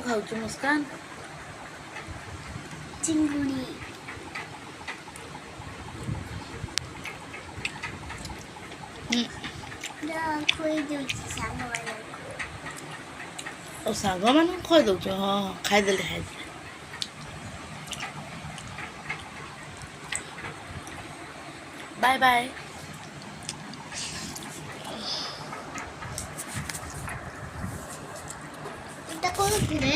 ଖାଉଛୁ ମୁସ୍କାନ? ଚିଙ୍ଗୁଡ଼ି। ଖୋଇ ଦେଉଛି ସାଙ୍ଗମାନଙ୍କୁ। ଓ ସାଙ୍ଗମାନଙ୍କୁ ଖୋଇ ଦେଉଛୁ? ହଁ ହଁ, ଖାଇଦେଲେ ଖାଇଦେଲେ। Bye bye. ଏଇଟା କରୁଥିଲେ